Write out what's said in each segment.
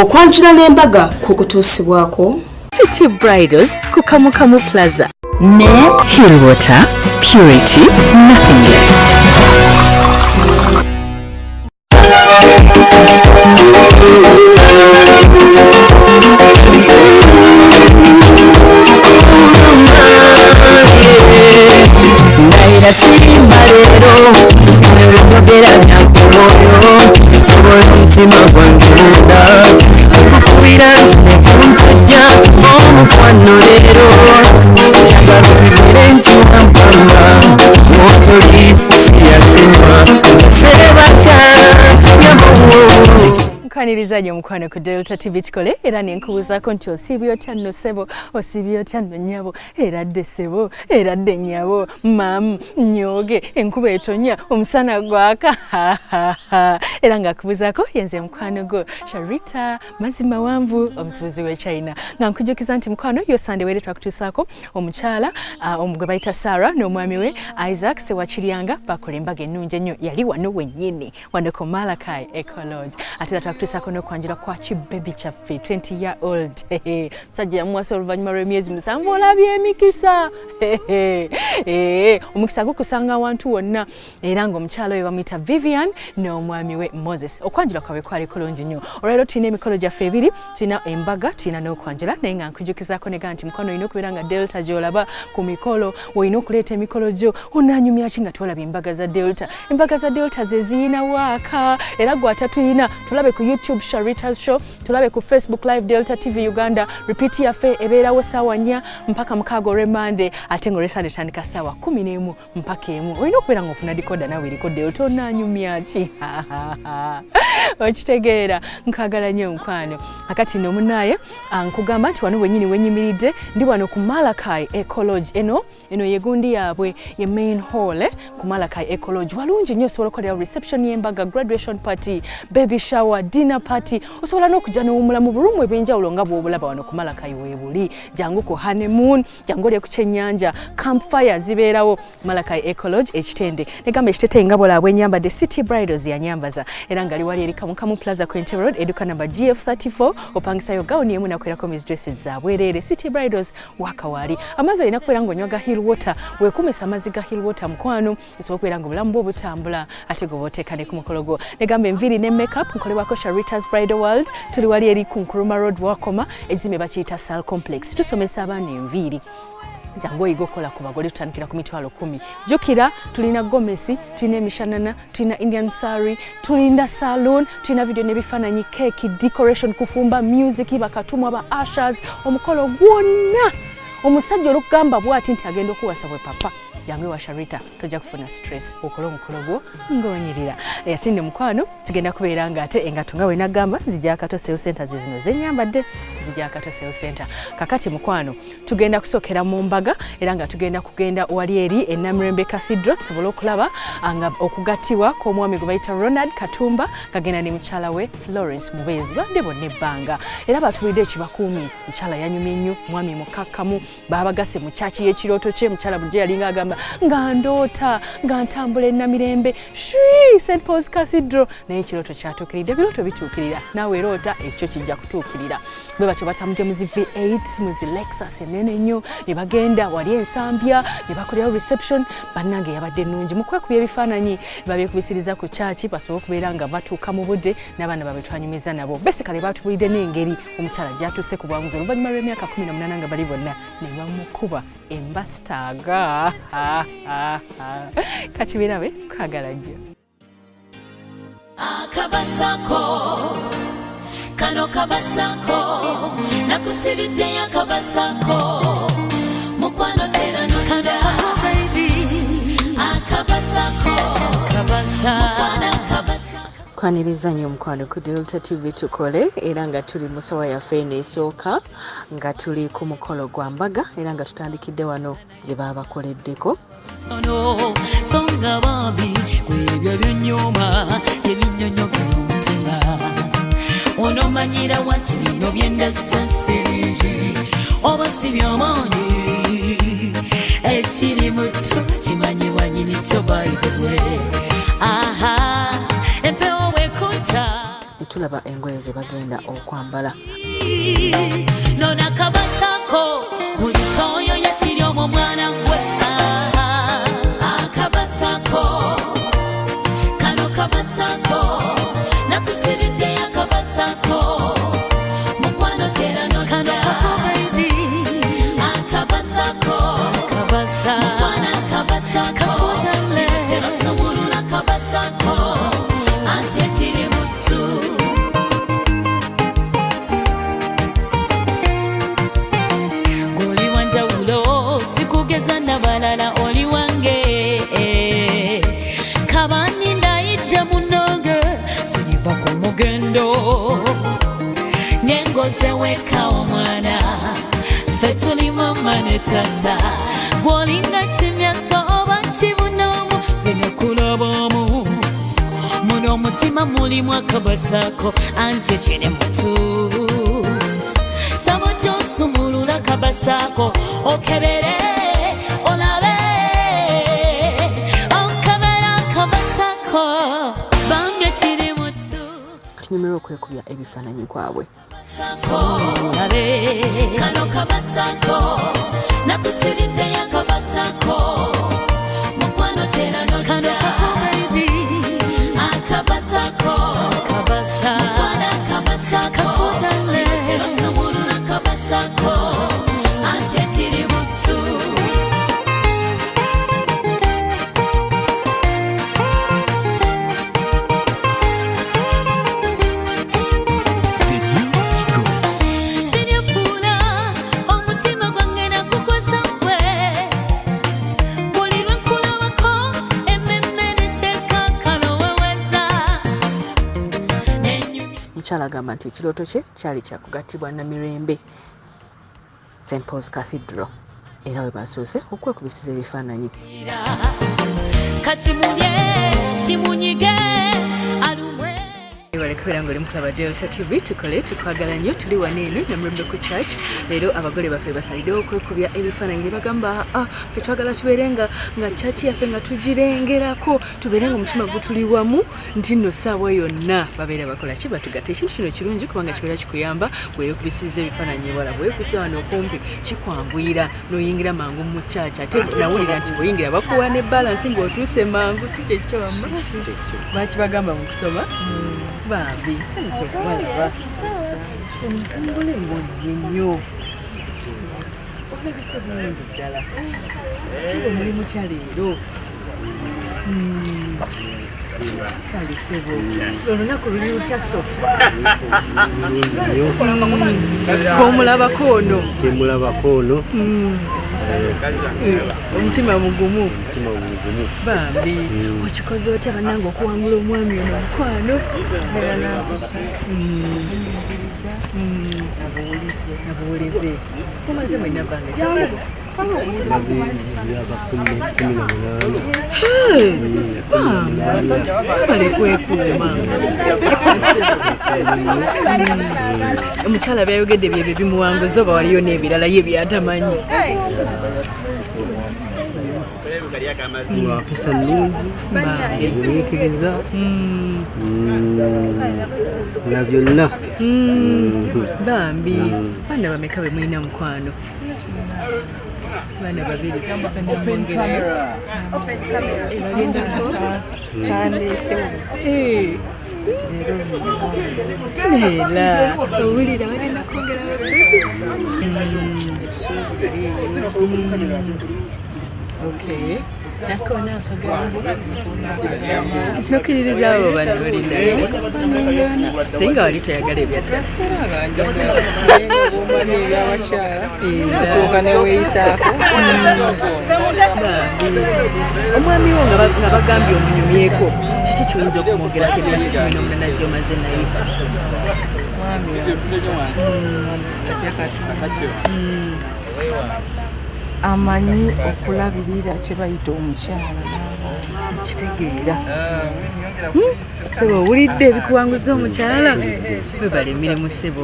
okwanjula n'embaga kukutuusibwako City Bridals ku Kamukamu Plaza ne Hillwater Purity Nothing Less. Naira simba lero njogera nyakumoyo omutima gwange munda kukubira nzine kuntojja omukwano lero njagala tugere nti wampamba motoli siyasemwa nzesebaka yamuwo Mkanirizaji mukwano ku Delta TV tukole era nenkubuzaako nti osiibye otya nno ssebo osiibye otya nno nnyabo era dde ssebo era dde nnyabo mamu nyoge enkuba etonya omusana gwaka era ng'akubuzaako yenze mukwano gwo Sharita mazima wanvu omusuubuzi w'e China nga nkujjukiza nti mukwano yosande were twakutuusaako omukyala gwe bayita Sarah n'omwami we Isaac Sewakiryanga bakola embaga ennungi ennyo yali wano wennyini wano ku Malakai Ecolodge ate tusaako n'okwanjula kwa kibebi kyaffe 20-year-old musajja yamuwasa oluvannyuma lw'emyezi 7 olabye emikisa omukisa gukusanga awantu wonna era ng'omukyala we bamuyita Vivian n'omwami we Moses okwanjula kwabwe kwali kulungi nnyo olwaleero tulina emikolo gyaffe ebiri tulina embaga tulina n'okwanjula naye nga nkujjukizaako nega nti mukwano olina okubeera nga Delta gy'olaba ku mikolo olina okuleeta emikolo gyo onaanyumya ki nga twolaba embaga za Delta embaga za Delta ze ziyina waaka era gwatatuyina tulabe ku YouTube Sharita's Show tulabe ku Facebook Live Delta TV Uganda repeat yaffe ebeerawo ssaawa 4 mpaka 6 olw'Emande ate ng'olwesande etandika ssaawa 11 mpaka 1 olina okubeera ng'ofuna dikoda nawe erikodde otonaanyumya ki okitegeera nkagala nnyo mukwano akati nno munaaye nkugamba nti wano wennyini wenyimiridde ndi wano ku Malakai Ecolodge eno yegundi yaabwe ye main hall ku Malakai Ecolodge walungi nnyo osobola okukolerawo reception y'embaga graduation party baby shower dinner party osobola n'okujja n'owummula mu bulumu ebyenjawulo nga bw'obulaba wano ku Malakai weebuli jangu ku honeymoon jangu olye ku kyennyanja campfire zibeerawo Malakai Ecolodge ekitende negamba ekiteteeyi nga bwolaba enyambadde City Bridals yanyambaza era nga liwali eri Kamukamu Plaza Quinte Road eduka namba GF34 opangisayo gawuni emu nakwerako miss dresses za bwereere City Bridals wakawaali amazzi olina kubeera ng'onywaga Hillwater weekumisa amazzi ga Hillwater mukwano osobola okubeera ng'obulamu bwo butambula ate gwe booteeka ne ku mukolo gwo negamba enviiri ne makeup nkolebwako Sharita's Bridal World tuli wali eri ku Nkuruma Road Wakoma ezimbe bakiyita Sal Complex tusomesa abaana enviiri jangu oyiga okukola ku bagole tutandikira ku mitwalo 10 jukira tulina gomesi tulina emishanana tulina Indian sari tulina saloon tulina video n'ebifaananyi cake decoration kufumba music bakatumwa ba ushers omukolo gwonna omusajja olugamba bwati nti agenda okuwasa bwe papa jangu wa Sharita tojja kufuna stress okola omukolo gwo ng'onyirira yatinde mukwano tugenda kubeera nga ate engato nga we nagamba zijja Kato Sales Center zino zenyambadde zijja Kato Sales Center kakati mukwano tugenda kusokera mu mbaga era nga kugenda wali eri e Namirembe Cathedral tusobola okulaba nga okugattiwa kw'omwami gwe bayita Ronald Katumba kagenda ne mukyala we Florence Mubezi bande bonna ebbanga era batuwidde ekibakuumi mukyala yanyumye nnyo mwami mukakkamu baabagase mu kyaki y'ekirooto kye mukyala bulijjo yalinga agamba nga ndoota nga ntambula e Namirembe St Paul's Cathedral naye ekirooto kyatuukiridde ebirooto bituukirira naawe eroota ekyo kijja kutuukirira bwe batyo batambudde mu zi V8 mu zi Lexus enene nnyo ne bagenda wali ensambya ne bakolerawo reception bannange yabadde nnungi mu kwekubya ebifaananyi babyekubisiriza ku kyaki basobole okubeera nga batuuka mu budde n'abaana baabwe twanyumiza nabo besikale batubulidde n'engeri omukyala gyatuuse ku bwanguzi oluvannyuma lw'emyaka 18 nga bali bonna ne bamukuba embasitaaga kati birabe kwagala jjo akabasako kano kabasako nakusibidde yakabasako mukwano tera noja akabasako kwaniriza nnyo mukwano ku Delta TV tukole era nga tuli mu ssaawa yaffe eneesooka nga tuli ku mukolo gwa mbaga era nga tutandikidde wano gye baabakoleddeko songa bambi kwebyo byonyoma ebinyonyoga omutima onomanyira wati bino byendasa sirungi oba si byamaanyi ekiri muto kimanyibwa nyini kyo by the way aha empewo wekota tulaba engoye ze bagenda okwambala. Nona kabasako ulitoyo yakiri omwo mwana gwe akabasako kano kabasako nakusibidde yakabasako mukwano tera noja baby akabasako kabasa mwana kabasako tera somulula kabasako ante kiri mutu balala oli wange kabani ndayidde munonge siriva ku mugendo nengoze weka omwana ffe tuli mama ne tata bw'olinga kimyaso oba kibunomu zinekulabamu muno omutima mulimu akabasako anje kiri mutu sabo gy'osumulula kabasako okebere Nyumirwa okwekubya ebifaananyi kwabwe. Kano kabasako nakusibidde yakabasako mukwano tera noja akabasako kabasa mukwano akabasako tera somulula kabasako ante kiri mutu Mukyala agamba nti ekirooto kye kyali kyakugattibwa Namirembe St. Paul's Cathedral era we basoose okwekubisiza ebifaananyi. Kati mulye kimunyige alumwe Balekubera ngoli mukulaba Delta TV tukole tukwagala nnyo tuli waneeno Namirembe ku church leero abagole baffe basaliddewo okwekubya ebifaananyi ne bagamba ffe twagala tubeere nga church yaffe nga tugirengerako tubeere nga omutima gutuli wamu nti nno ssaawa yonna babeera bakola ki batugatta ekintu kino kirungi kubanga kibeera kikuyamba bweyekubisiza ebifaananyi ewala bweyekubisa wano okumpi kikwanguyira n'oyingira mangu mu church ate nawulira nti bw'oyingira bakuwa ne balansi ng'otuuse mangu si kyekyoma bakibagamba mu kusoma Babi, sasa kubalaba. Mbule mbonye nnyo. Olabise bulungi ddala. Sibo mulimu kya leero. Kale sebo. Olunaku luli lutya sofa. Komulabako ono. Komulabako ono. Omutima mugumu. Bambi, okikoze otya bannange okuwangula omwami ono mukwano. Beera n'akusa. Abuulize. Mumaze mwenna bbanga kisebo. Bale kwekuuma. Omukyala byayogedde byebyo bimuwanguza oba waliyo n'ebirala ye byatamanyi. Wapesa nnungi ebiikiriza na byonna bambi baana bameka bwe mulina mukwano baana babiri Nela owulira bagenda kwongera okay. Nakona akagambo nokiririza abo bano linda tenga wali toyagala ebyadda omwami wo nga bagambye omunyumyeko kiki kyoyinza okumwogerako ebintu omunanajja omaze naye amanyi okulabirira kye bayita omukyala kitegeera sebo owulidde ebikuwanguza omukyala webala emirimu sebo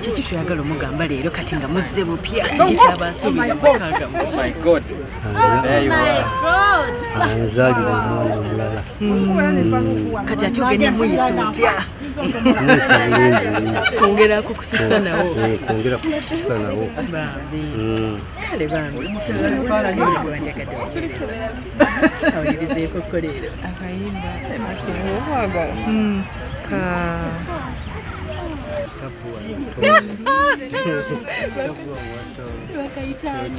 kiki kyoyagala omugamba leero kati nga muzze bupya kiki kyabasuubira mukagamu anzaalira omwana omulala kati ate ogenda muyisa otya Kwongera kukususa nawo. Kwongera kukususa nawo. Kale bambi. Awulirizeeko kolero. Akayimba asinga okwagala.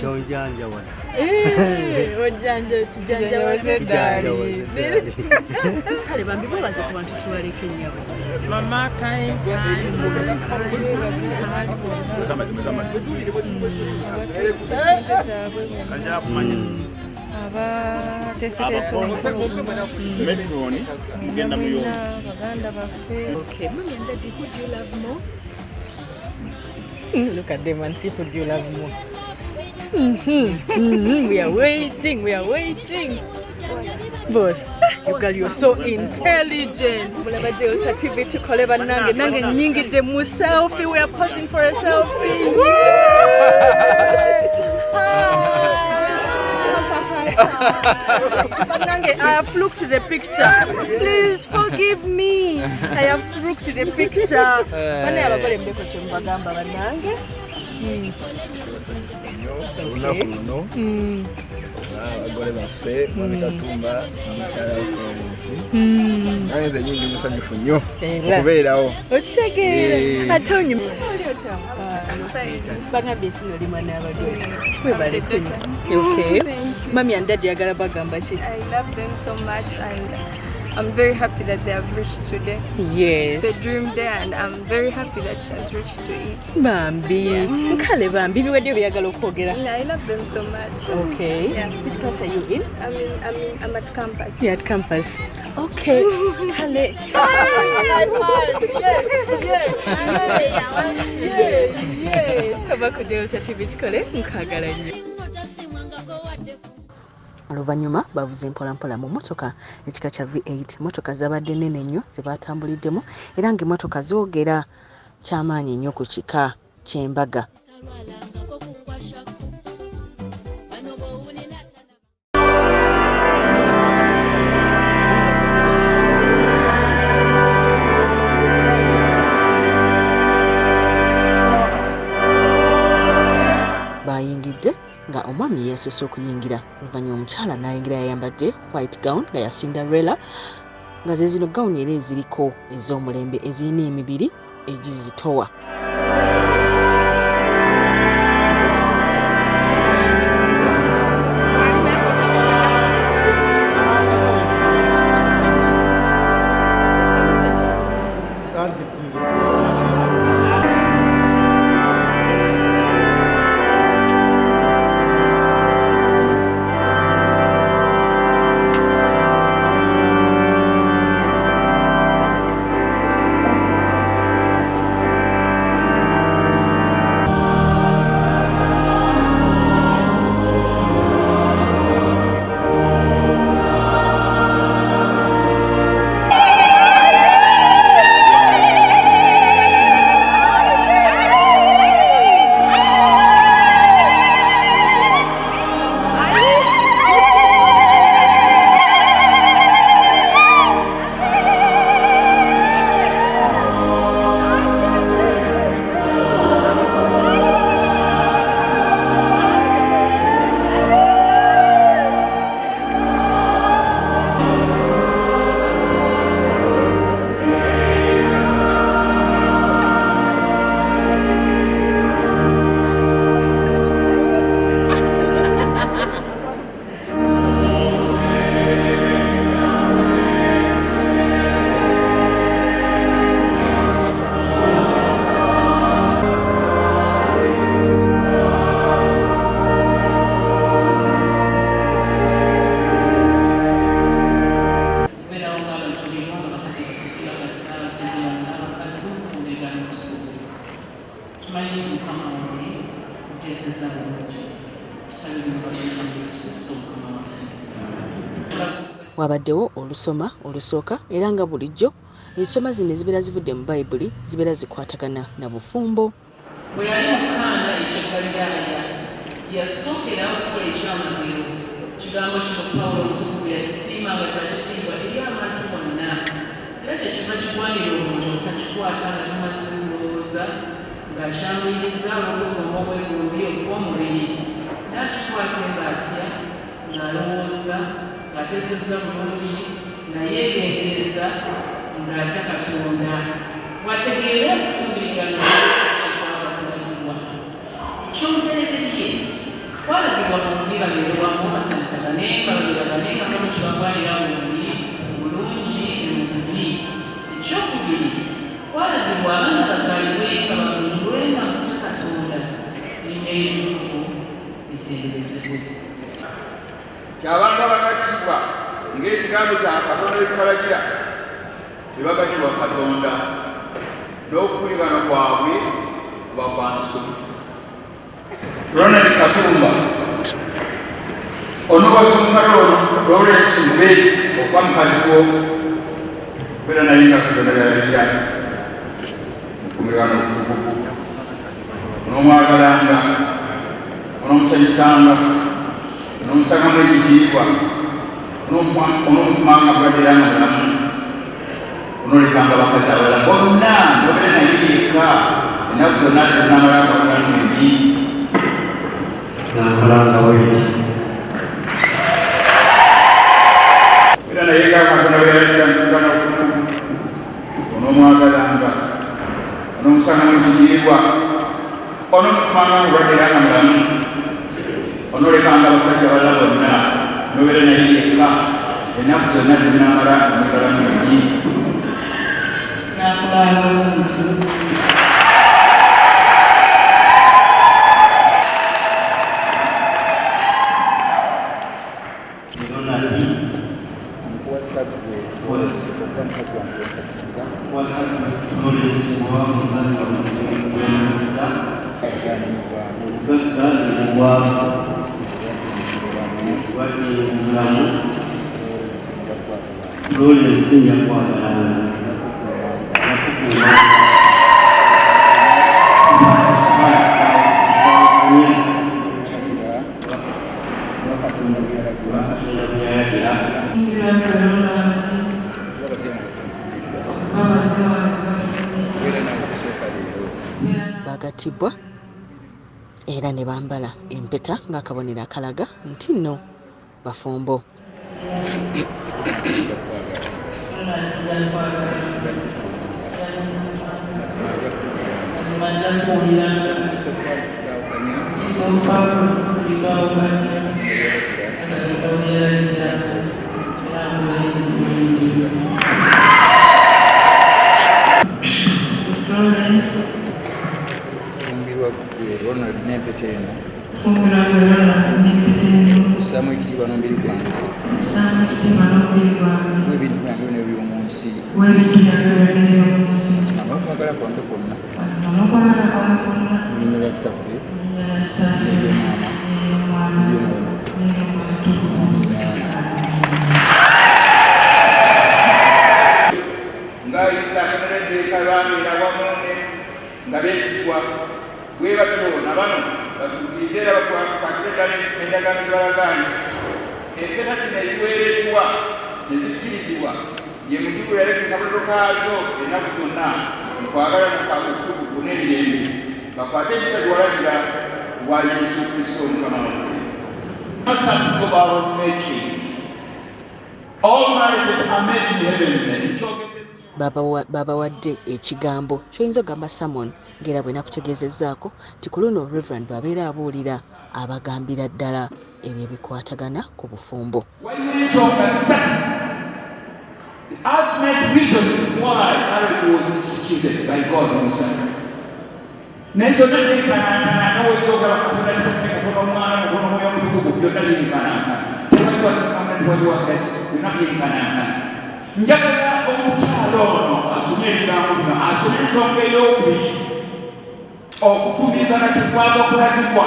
Chonjanja wasa. Ojanja tujanja wasedali. Kale bambi babaze ku bantu kibaleke nnyabo. Mama Okay, Mommy and Daddy, who do you love more? Look at them and see who do you love more. We are waiting, we are waiting. Both. You girl, you're so intelligent. Mulaba Delta TV to koleba nange nyingi de mu selfie. We are posing for a selfie. Nange, I have looked at the picture. Please forgive me. I have looked at the picture. Bane abagole mbeko kyembagamba banange. Abagole baffe Katumba mukyala w'Florence nayenze nyingi musanyufu nnyo okubeerawo okitegeera ate onyu bagambye nti noli mwana abagole webalekunya. Okay, Mommy and Daddy agala bagamba ki? I love them so much and I'm very happy that they have reached today. Yes. It's a dream day and I'm very happy that she has reached to it. Bambi, nkale Bambi biwadde byagala okwogera. I love them so much. Okay. Yeah. Which class are you in? I'm at campus. You're at campus. Okay. Kale. Yes. Taba ku Delta TV tukole nkagala nnyo. Oluvannyuma bavuze mpolampola mu mmotoka ekika kya V8. Mmotoka zabadde nnene nnyo ze baatambuliddemu era ng'emmotoka zoogera kyamaanyi nnyo ku kika ky'embaga. Bayingidde nga omwami yeesusse okuyingira. Oluvannyuma omukyala n'ayingira yayambadde white gown nga ya Cinderella nga ze zino gawuni era eziriko ez'omulembe ezirina emibiri egizitowa. Wabaddewo olusoma olusooka era nga bulijjo ensoma zino ezibeera zivudde mu Bayibuli zibeera zikwatagana na bufumbo. Bwe yali mukaana eky'Galiraaya yasookera okukola ekyamagero. Kigambo kino Pawulo omutukuvu yakisiima nga kya kitiibwa eri abantu bonna era kyekiva kigwanira omuntu otakikwata nga tamaze kulowooza ng'akyamuyiriza olw'okugamba obwegombi obw'omubiri n'akikwata ng'atya ng'alowooza ng'ateesezza bulungi nayeegendereza ng'atya Katonda wategeera okufumbirigana okwabakulagibwa ky'omubereberye kwalagibwa mu mubiri babeerewamu basanyusagane balabiragane nga bakibagwanira mu mubiri bulungi emubiri ekyokubiri kwalagibwa abaana bazaalibwe nga balungiwenga mu kya Katonda erinnya eritukuvu litenderezebwe ky'abantu abagattibwa ng'ekigambo kya Katonda ekibalagira tebagattibwa Katonda n'okufuligana kwabwe kuba kwa nsobi. Ronald Katumba onobaza omukale ono Florence Mubezi okuba mukazi gwo beera naye nga Katonda yalagira okufuligana okutukuvu onomwagalanga onomusanyusanga onomusangamu ekitiibwa onomukumanga bwaderanga mulamu onolekanga bakazi abalala bonna nobere naye yekka ennaku zonna zinamala bakulamu ebi namalanga weli era naye nga Katonda beyalagira ntukana okutukuvu onomwagalanga onomusangamu ekitiibwa onomukumanga mubwaderanga mulamu onolekanga abasajja abalala bonna nobere naye yekka ennaku zonna zinamala omukalamu ebi bagattibwa era ne bambala empeta ng'akabonero akalaga nti nno bafumbo. Ronald n'empeta eno kusaamu ekitiibwa n'omubiri gwange n'ebintu byange byonna eby'omu nsi n'okwagala kwange kwonna mu linnya lya Kitaffe ng'ayisa akemeredde kalwamira wamu nga beesigwa bwe batyo na bano batuukirize era bakwatire ddala endagaano zibalagaanye empeta zino eziweereddwa nezikkirizibwa ye mugigo yaleka akabonero kaazo ennaku zonna mukwagala mukabutukuvu n'emirembe bakwate emisa giwalagira wa Yesu Kristo Mukama waffe. All marriages are made in heaven. babawadde ekigambo kyoyinza okugamba Samon ng'era bwe nakutegeezezzaako nti ku luno Reverend bw'abeera abuulira abagambira ddala ebyo ebikwatagana ku bufumbo. The ultimate reason why marriage was instituted by God himself. N'ensonga z'enkanankana n'owekyogala Katonda kitaffe Katonda omwana Katonda omwoyo omutukuvu byonna byenkanankana tewali wasikanga tewali wakati byonna byenkanankana. Njagala omukyalo ono asomye ebigambo bino asomye ensonga ey'okubiri okufumbirigana kikwata okulagibwa.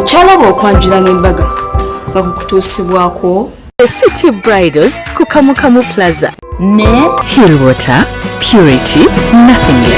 kyalaba okwanjula ng'embaga nga kukutuusibwako City Bridals ku Kamukamu Plaza ne Hillwater Purity Nothing Less.